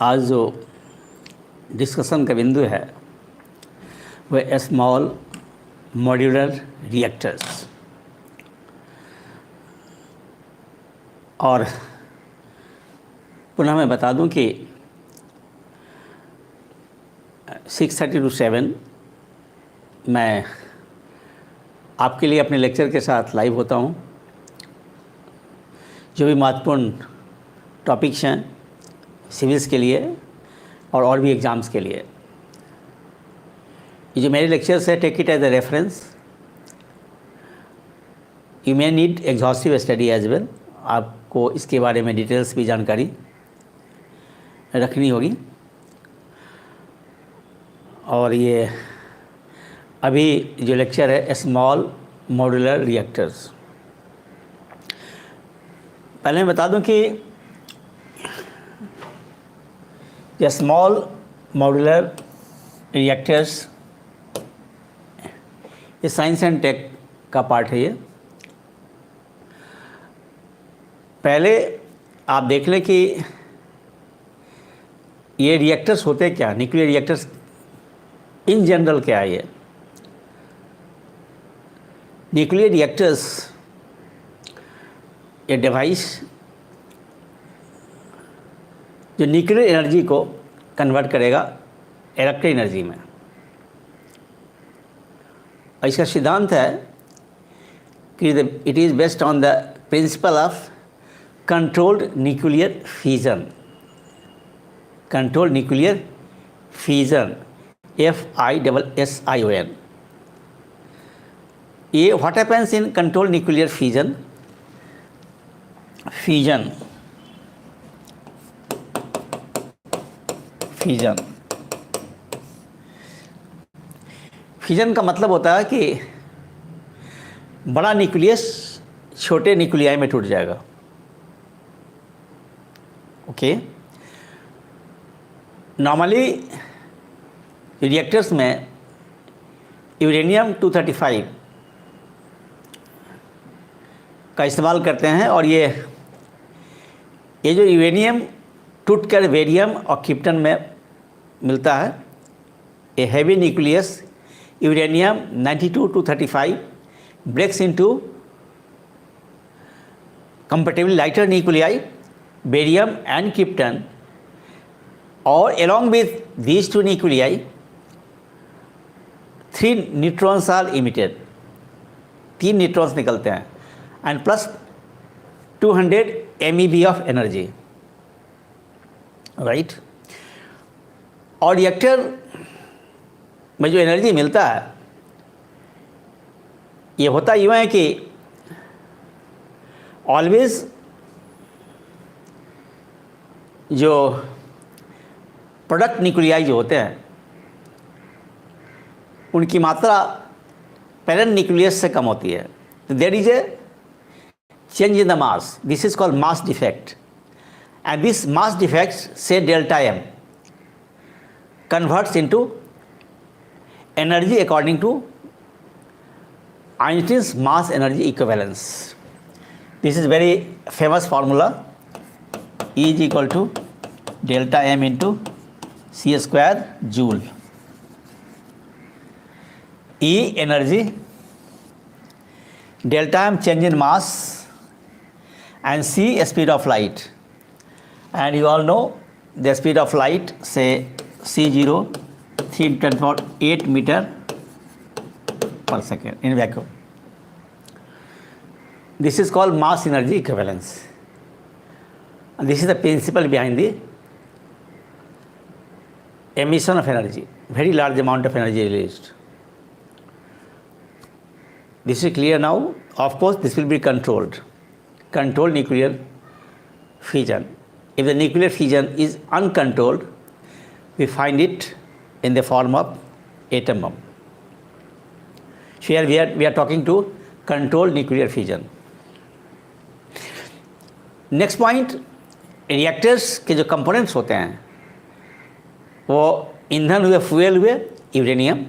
आज जो डिस्कशन का बिंदु है वह स्मॉल मॉड्यूलर रिएक्टर्स। और पुनः मैं बता दूं कि 6:30 to 7 मैं आपके लिए अपने लेक्चर के साथ लाइव होता हूं। जो भी महत्वपूर्ण टॉपिक्स हैं सिविल्स के लिए और भी एग्ज़ाम्स के लिए, ये जो मेरे लेक्चर्स है, take it as a reference. You may need exhaustive study as well. आपको इसके बारे में डिटेल्स भी जानकारी रखनी होगी। और ये अभी जो लेक्चर है स्मॉल मॉड्यूलर रिएक्टर्स, पहले मैं बता दूं कि ये स्मॉल मॉड्यूलर रिएक्टर्स ये साइंस एंड टेक का पार्ट है। ये पहले आप देख लें कि ये रिएक्टर्स होते क्या, न्यूक्लियर रिएक्टर्स इन जनरल क्या है। ये न्यूक्लियर रिएक्टर्स ये डिवाइस जो न्यूक्लियर एनर्जी को कन्वर्ट करेगा इलेक्ट्रिक एनर्जी में। और इसका सिद्धांत है कि it is based on the principle of controlled nuclear fusion. Controlled nuclear fusion, FISSION। ये what happens in controlled nuclear fusion? Fusion का मतलब होता है कि बड़ा न्यूक्लियस छोटे न्यूक्लियाई में टूट जाएगा। ओके, नॉर्मली रिएक्टर्स में यूरेनियम 235 का इस्तेमाल करते हैं। और ये जो यूरेनियम टूटकर बेरियम और क्रिप्टन में मिलता है, a heavy nucleus uranium 92-235 breaks into comparatively lighter nuclei, barium and krypton, or along with these two nuclei, 3 neutrons are emitted. 3 neutrons निकलते हैं and plus 200 MeV of energy, right. और reactor में जो energy मिलता है ये होता यूँ है कि ऑलवेज जो प्रोडक्ट न्यूक्लियाई जो होते हैं उनकी मात्रा पेरेंट न्यूक्लियस से कम होती है। तो there is a change in the mass, this is called mass defect, and this mass defect से delta M converts into energy according to Einstein's mass energy equivalence. This is very famous formula, E is equal to delta m into c square joule. E energy, delta m change in mass, and c speed of light. And you all know the speed of light, say c0 3 × 10⁸ meter per second in vacuum. This is called mass energy equivalence. And this is the principle behind the emission of energy, very large amount of energy released. This is clear now. Of course, this will be controlled nuclear fission. If the nuclear fission is uncontrolled, we find it in the form of atom bomb. So here we are talking to controlled nuclear fission. Next point, reactors के जो components होते हैं वो ईंधन हुए, fuel हुए uranium,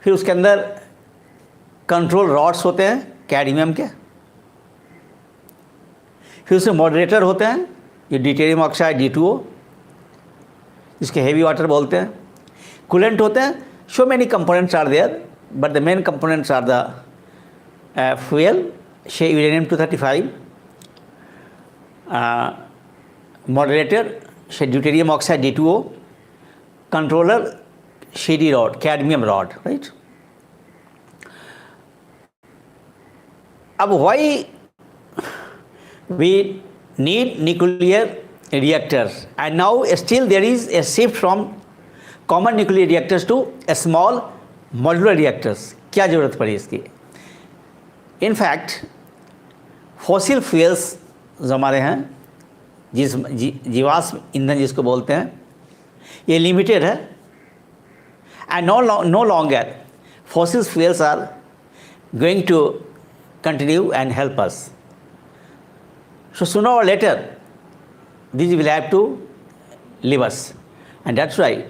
फिर उसके अंदर कंट्रोल रॉड्स होते हैं कैडमियम के, फिर उसमें मॉडरेटर होते हैं ये ड्यूटेरियम ऑक्साइड D2O, जिसके हेवी वाटर बोलते हैं. कूलेंट होते हैं. So many components are there, but the main components are the fuel, say uranium-235, moderator, say deuterium oxide D2O, controller, CD rod, cadmium rod, right? Why we need nuclear reactors? And now still there is a shift from common nuclear reactors to a small modular reactors. क्या ज़रूरत पड़ी इसकी? In fact, fossil fuels जो हमारे हैं, जीवाश्म ईंधन जिसको बोलते हैं, ये लिमिटेड है. And no longer fossil fuels are going to continue and help us. So sooner or later, these will have to leave us. And that's why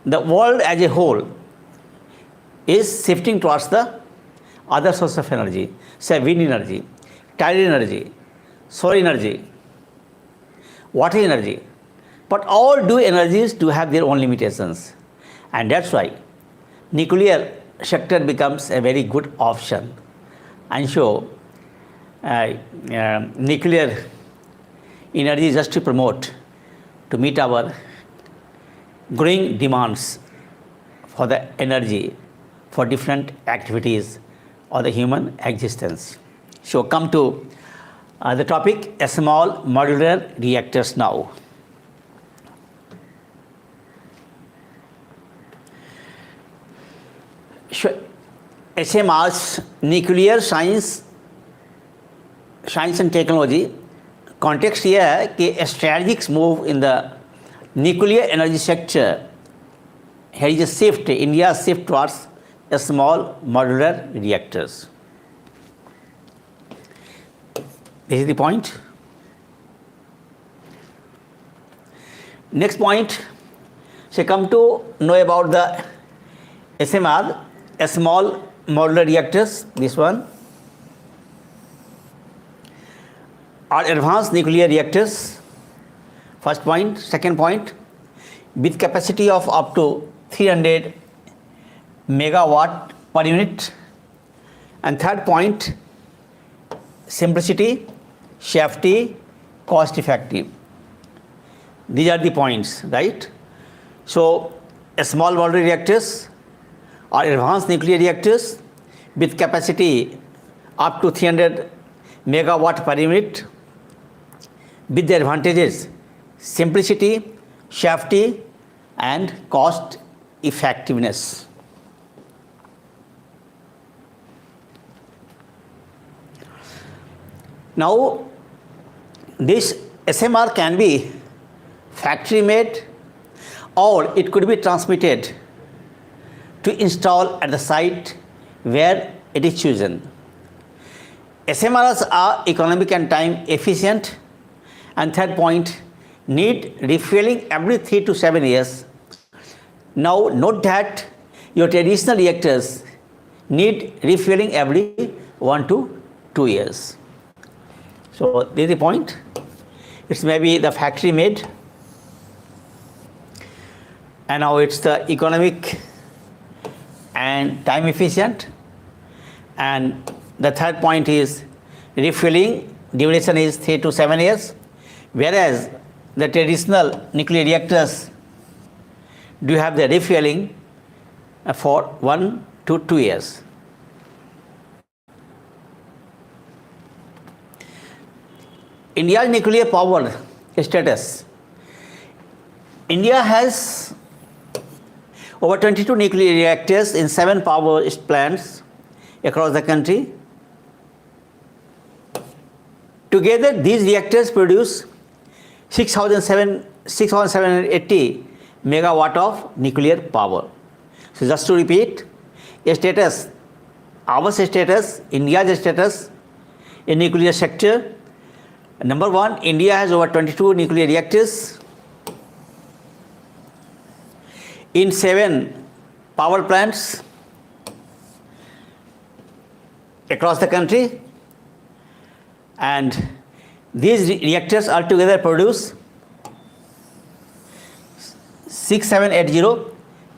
the world as a whole is shifting towards the other source of energy, say wind energy, tidal energy, solar energy, water energy. But all two energies do have their own limitations. And that's why nuclear sector becomes a very good option. And so nuclear energy is just to promote, to meet our growing demands for the energy for different activities of the human existence. So come to the topic, small modular reactors now. SMRs, nuclear science and technology, context ये है कि strategic move in the nuclear energy sector. Here is a shift, India's shift towards small modular reactors. This is the point. Next point, so come to know about the SMR, small modular reactors. This one are advanced nuclear reactors. First point. Second point, with capacity of up to 300 megawatt per unit. And third point, simplicity, safety, cost effective. These are the points, right? So small modular reactors are advanced nuclear reactors with capacity up to 300 megawatt per unit, with the advantages simplicity, safety and cost effectiveness. Now this SMR can be factory made or it could be transmitted to install at the site where it is chosen. SMRs are economic and time efficient. And third point, need refueling every 3 to 7 years. Now note that your traditional reactors need refueling every 1 to 2 years. So this is the point. It's maybe the factory made, and now it's the economic and time efficient. And the third point is refueling duration is 3 to 7 years, whereas the traditional nuclear reactors do have the refueling for 1 to 2 years. India's nuclear power status. India has over 22 nuclear reactors in 7 power plants across the country. Together, these reactors produce 6,780 megawatt of nuclear power. So just to repeat, status, our status, India's status in nuclear sector. Number 1, India has over 22 nuclear reactors in 7 power plants across the country, and these reactors altogether produce 6780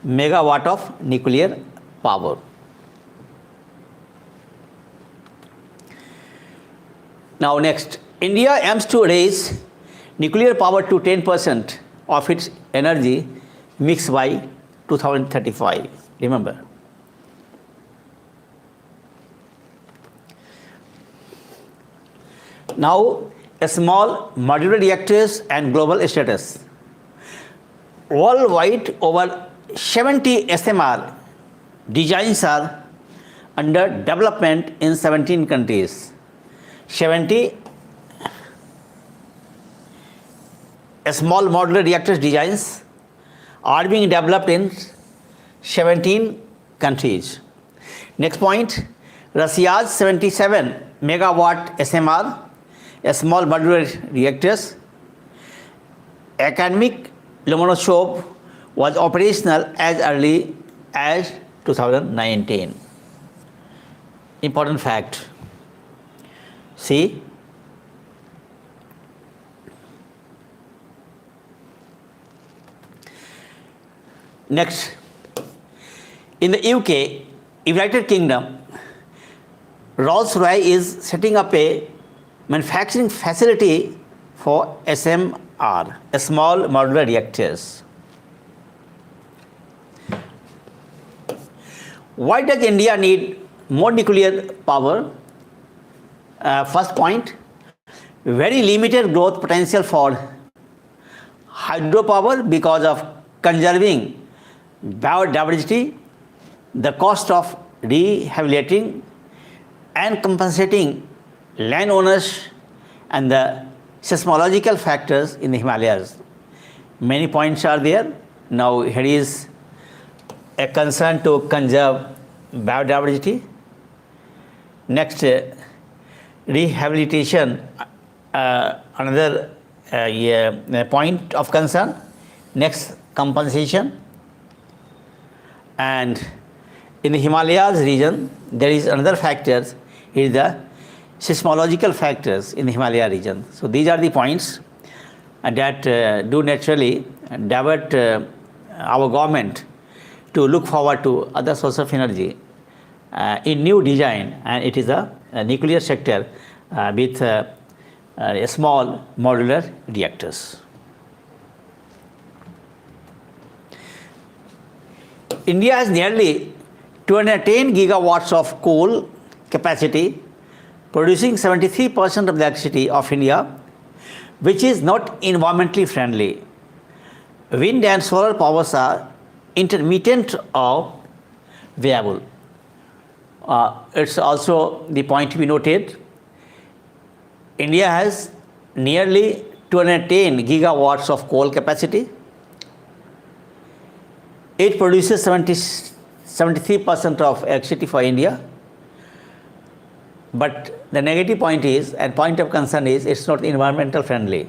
megawatt of nuclear power. Now next, India aims to raise nuclear power to 10% of its energy mix by 2035. Remember. Now, small modular reactors and global status. Worldwide, over 70 SMR designs are under development in 17 countries. 70 small modular reactors designs are being developed in 17 countries. Next point, Russia's 77 megawatt SMR, small modular reactors, academic Lomonosov, was operational as early as 2019. Important fact. See, next, in the UK, United Kingdom, Rolls-Royce is setting up a manufacturing facility for SMR, small modular reactors. Why does India need more nuclear power? First point, very limited growth potential for hydropower because of conserving biodiversity, the cost of rehabilitating and compensating landowners, and the seismological factors in the Himalayas. Many points are there. Now here is a concern to conserve biodiversity. Next, rehabilitation, another point of concern. Next, compensation. And in the Himalayas region, there is another factor, is the seismological factors in the Himalaya region. So these are the points that do naturally divert our government to look forward to other sources of energy in new design, and it is a nuclear sector with small modular reactors. India has nearly 210 gigawatts of coal capacity, producing 73% of the electricity of India, which is not environmentally friendly. Wind and solar powers are intermittent or viable. It's also the point to be noted. India has nearly 210 gigawatts of coal capacity. It produces 73% of electricity for India. But the negative point is, and point of concern is, it's not environmental friendly.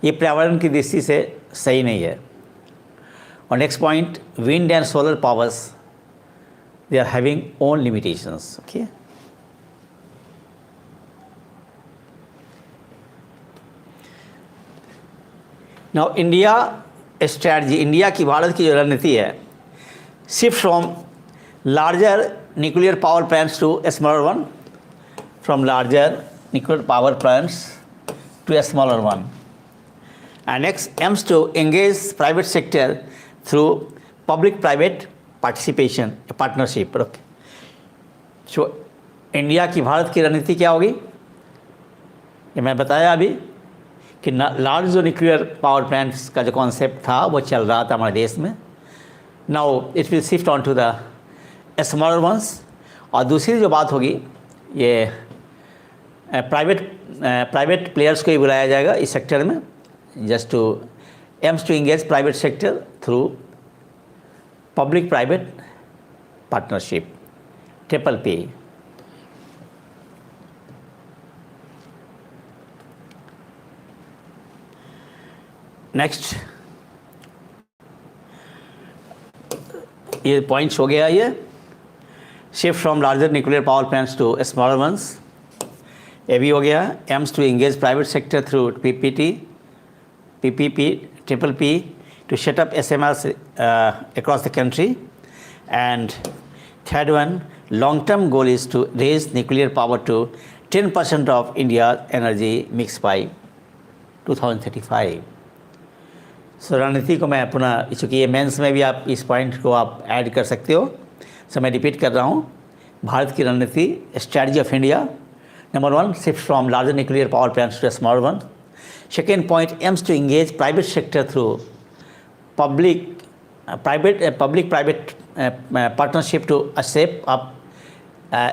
ये पर्यावरण की दृष्टि से सही नहीं है. और next point, wind and solar powers, they are having own limitations. Okay. Now India strategy, India की भारत की जो रणनीति है, shift from larger nuclear power plants to smaller one, from larger nuclear power plants to a smaller one. And next, aims to engage private sector through public-private participation, a partnership. Okay. So, India की भारत की रणनीति क्या होगी? ये मैं बताया अभी कि लार्ज जो न्यूक्लियर पावर प्लांट्स का जो कॉन्सेप्ट था वो चल रहा था हमारे देश में. Now it will shift on to the smaller ones. और दूसरी जो बात होगी, ये प्राइवेट प्लेयर्स को ही बुलाया जाएगा इस सेक्टर में, just to aims to engage private sector through public private partnership, PPP. Next, ये पॉइंट्स हो गया. ये shift from larger nuclear power plants to smaller ones, ये भी हो गया. Aims to engage private sector through PPP, PPP to set up SMRs across the country. And third one, long-term goal is to raise nuclear power to 10% of India's energy mix by 2035. सो रणनीति को मैं पुनः, चूँकि ये mains में भी आप इस पॉइंट को आप ऐड कर सकते हो, सो मैं रिपीट कर रहा हूँ. भारत की रणनीति, strategy of India, number 1, shift from larger nuclear power plants to small one. Second point, aims to engage private sector through public-private partnership to shape up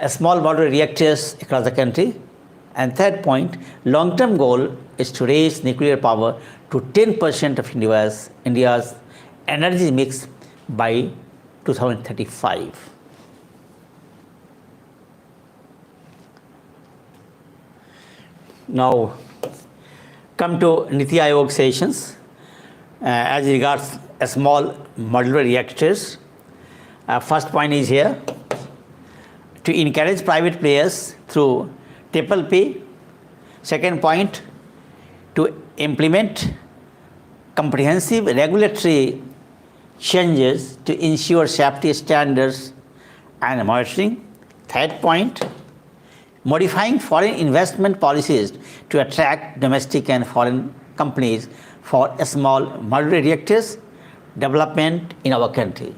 small modular reactors across the country. And third point, long-term goal is to raise nuclear power to 10% of India's energy mix by 2035. Now, come to Niti Aayog sessions as regards small modular reactors. First point is here, to encourage private players through PPP. Second point, to implement comprehensive regulatory changes to ensure safety standards and monitoring. Third point, modifying foreign investment policies to attract domestic and foreign companies for small modular reactors development in our country.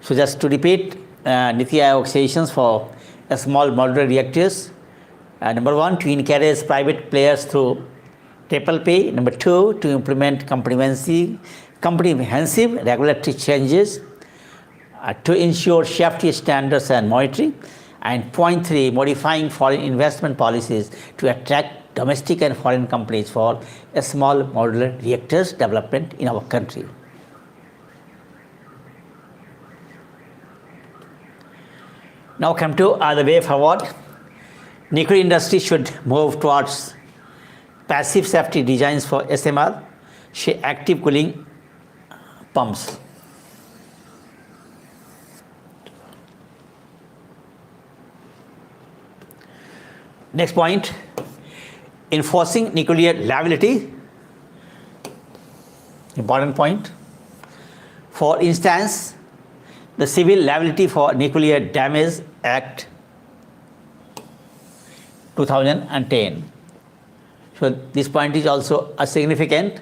So just to repeat, Niti Aayog sessions for small modular reactors. Number 1, to encourage private players through PPP. Number 2, to implement comprehensive regulatory changes to ensure safety standards and monitoring. And point 3, modifying foreign investment policies to attract domestic and foreign companies for small modular reactors development in our country. Now come to the way forward. Nuclear industry should move towards passive safety designs for SMR, active cooling pumps. Next point, enforcing nuclear liability. Important point. For instance, the Civil Liability for Nuclear Damage Act 2010. So this point is also a significant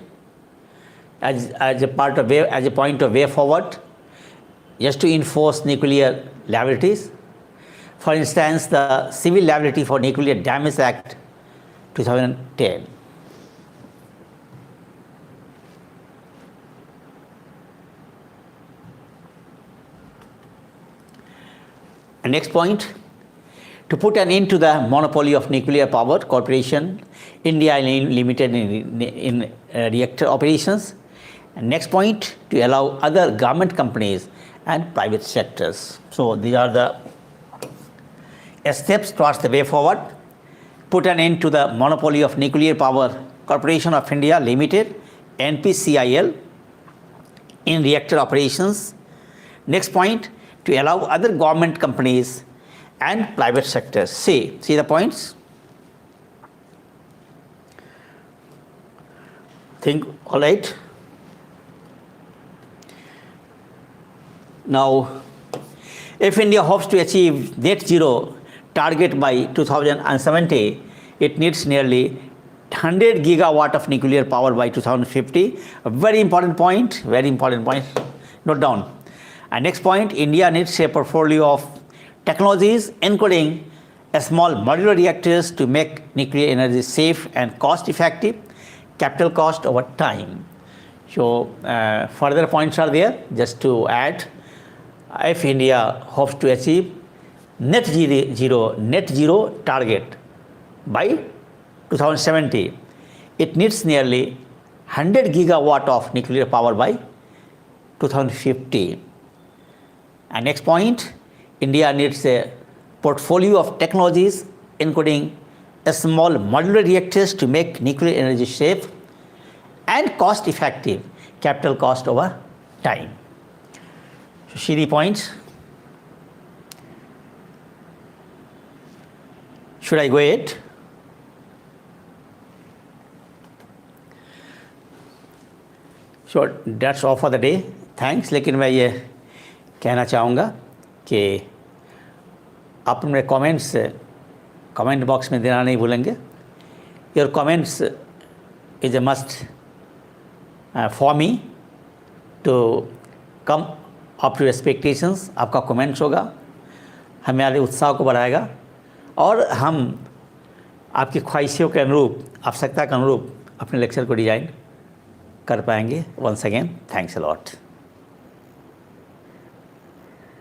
as a point of way forward, just to enforce nuclear liabilities. For instance, the Civil Liability for Nuclear Damage Act 2010. And next point, to put an end to the monopoly of Nuclear Power Corporation India Limited in reactor operations. And next point, to allow other government companies and private sectors. So these are the steps towards the way forward. Put an end to the monopoly of Nuclear Power Corporation of India Limited, NPCIL, in reactor operations. Next point, to allow other government companies and private sectors. See the points? Think, all right? Now, if India hopes to achieve net zero target by 2070, it needs nearly 100 gigawatt of nuclear power by 2050. A very important point, note down. And next point, India needs a portfolio of technologies including small modular reactors to make nuclear energy safe and cost effective, capital cost over time. So further points are there. Just to add, if India hopes to achieve net zero target by 2070, it needs nearly 100 gigawatt of nuclear power by 2050. And next point, India needs a portfolio of technologies including small modular reactors to make nuclear energy safe and cost effective, capital cost over time. So see the points. Should I go ahead? So that's all for the day, thanks. लेकिन मैं ये कहना चाहूँगा कि आप मेरे comments comment box में देना नहीं भूलेंगे। Your comments is a must for me to come up to expectations. आपका कमेंट्स होगा, हमारे उत्साह को बढ़ाएगा और हम आपकी ख्वाहिशों के अनुरूप, आवश्यकता के अनुरूप अपने लेक्चर को डिज़ाइन कर पाएंगे। Once again thanks a lot.